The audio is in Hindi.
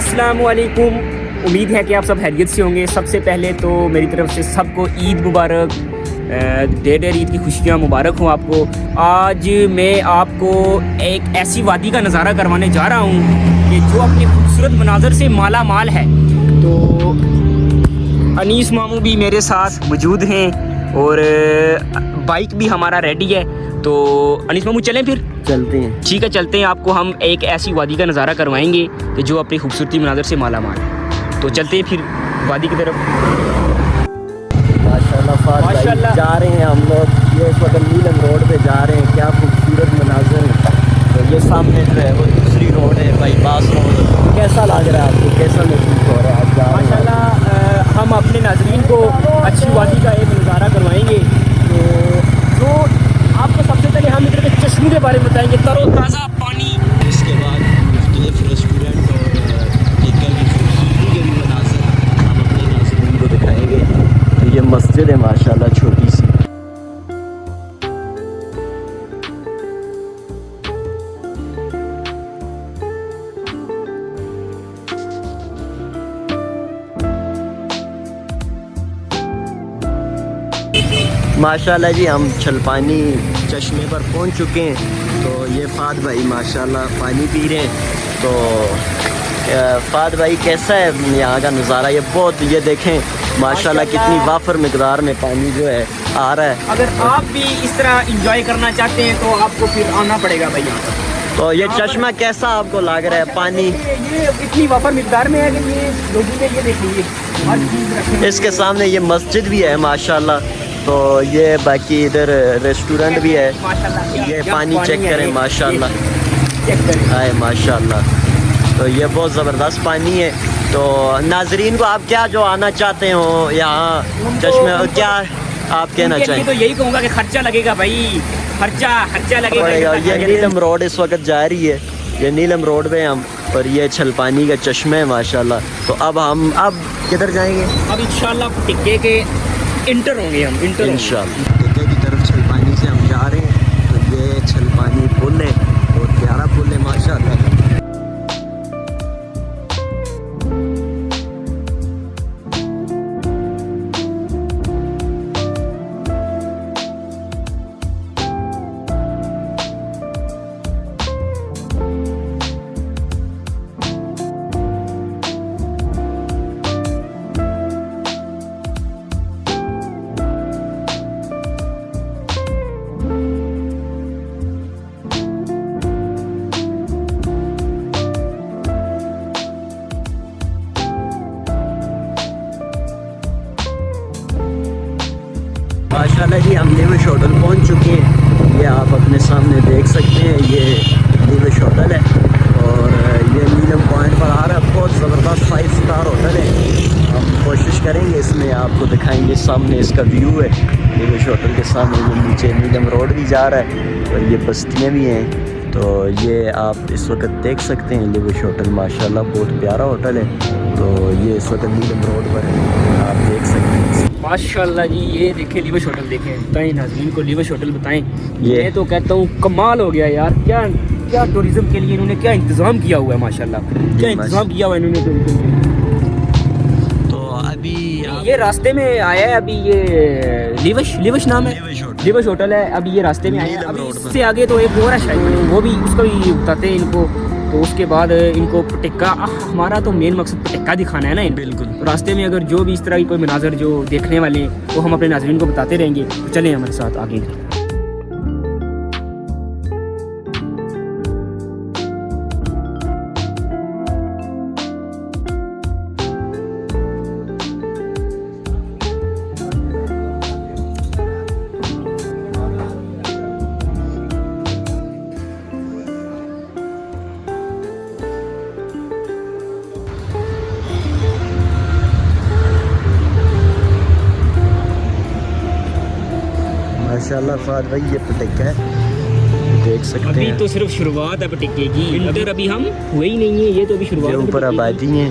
अस्सलामु अलैकुम. उम्मीद है कि आप सब खैरियत से होंगे. सबसे पहले तो मेरी तरफ से सबको ईद मुबारक, ढेर ईद की खुशियाँ मुबारक हों आपको. आज मैं आपको एक ऐसी वादी का नज़ारा करवाने जा रहा हूँ कि जो अपने खूबसूरत मनाज़र से माला माल है. तो अनीस मामू भी मेरे साथ मौजूद हैं और बाइक भी हमारा रेडी है. तो अनीस मामू चलें फिर? चलते हैं. ठीक है, चलते हैं. आपको हम एक ऐसी वादी का नज़ारा करवाएंगे कि जो अपनी खूबसूरती मनाज़र से माला माल है. तो चलते हैं फिर वादी की तरफ. माशाल्लाह जा रहे हैं हम लोग. ये इस वक्त नीलम रोड पे जा रहे हैं. क्या खूबसूरत मनाज़र है. तो ये सामने जो है वो दूसरी रोड है, बाईपास रोड. कैसा लग रहा है आपको, कैसा महसूस हो रहा है आज जा रहे हैं? माशाल्लाह हम अपने नाज़रीन को अच्छी वादी का एक नज़ारा करवाएंगे. तो जो आपको सबसे पहले हम इधर के चश्मे के बारे में बताएंगे. तरोताज़ा पानी, इसके बाद मुख्तलिफ रेस्टोरेंट और टिक्कर की खूबसूरती के भी मनाज़र हम अपने नाज़रीन को दिखाएंगे. तो ये मस्जिद है माशाल्लाह छोटी सी. माशाल्लाह जी हम छलपानी चश्मे पर पहुंच चुके हैं. तो ये फाद भाई माशाल्लाह पानी पी रहे हैं. तो फाद भाई कैसा है यहाँ का नज़ारा? ये बहुत, ये देखें माशाल्लाह कितनी वाफर मिकदार में पानी जो है आ रहा है. अगर आप भी इस तरह इंजॉय करना चाहते हैं तो आपको फिर आना पड़ेगा भाई यहाँ पर. तो ये चश्मा कैसा आपको लग रहा है? पानी ये इतनी वाफर मिकदार में है कि ये लोगों के, ये देखिए हर चीज़ रखी है. इसके सामने ये मस्जिद भी है माशाल्लाह. तो ये बाकी इधर रेस्टोरेंट भी है. माशाल्लाह ये पानी चेक करें माशाल्लाह. चेक करें. हाय माशाल्लाह. तो ये बहुत ज़बरदस्त पानी है. तो नाजरीन को आप क्या जो आना चाहते हो यहाँ चश्मे, क्या आप कहना चाहें? तो यही कहूँगा कि खर्चा लगेगा भाई, खर्चा लगेगा. ये नीलम रोड इस वक्त जा रही है. ये नीलम रोड पे हम, और ये छलपानी का चश्मा है माशाल्लाह. तो अब हम किधर जाएंगे? अब इंशाल्लाह टिक्के के इंटर होंगे हम. इंशाल्लाह टिक्के की तरफ छलपानी से हम जा रहे हैं. तो ये छलपानी पुल है, बहुत प्यारा पुल है माशाल्लाह. माशाल्लाह जी हम लिविश होटल पहुंच चुके हैं. ये आप अपने सामने देख सकते हैं, ये लिविश होटल है और ये नीलम पॉइंट पर आ रहा है. बहुत ज़बरदस्त 5 स्टार होटल है. हम कोशिश करेंगे इसमें आपको दिखाएंगे. सामने इसका व्यू है लिविश होटल के सामने. ये नीचे नीलम रोड भी जा रहा है और ये बस्तियाँ भी हैं. तो ये आप इस वक्त देख सकते हैं लिविश होटल माशाल्लाह बहुत प्यारा होटल है. तो ये इस वक्त नीलम रोड पर है, आप देख सकते हैं माशाल्लाह जी. ये देखें लिविश होटल, देखें. बताएं नाज़रीन को लिविश होटल बताएं. ये मैं तो कहता हूँ कमाल हो गया यार. क्या टूरिज़्म के लिए इन्होंने क्या इंतज़ाम किया हुआ है माशाल्लाह. क्या इंतज़ाम किया हुआ है इन्होंने टूरिज़्म के लिए. तो अभी ये रास्ते में आया है. अभी ये लिविश नाम है, लिविश होटल है. अभी ये रास्ते में आया है. अभी इससे आगे तो एक और है शायद, वो भी उसका भी बताते हैं इनको. तो उसके बाद इनको पटिक्का, हमारा तो मेन मकसद पटिक्का दिखाना है ना इनको. बिल्कुल. तो रास्ते में अगर जो भी इस तरह की कोई मनाजर जो देखने वाले हैं वो हम अपने नाज़रीन को बताते रहेंगे. तो चलें हमारे साथ आगे. माशाल्लाह फाद भाई ये पटिक्का है, देख सकते अभी हैं। तो सिर्फ शुरुआत है पटिक्के की. इंटर अभी हम हुए ही नहीं है. ये तो अभी शुरुआत ये है ऊपर पटिक्के की. आबादी हैं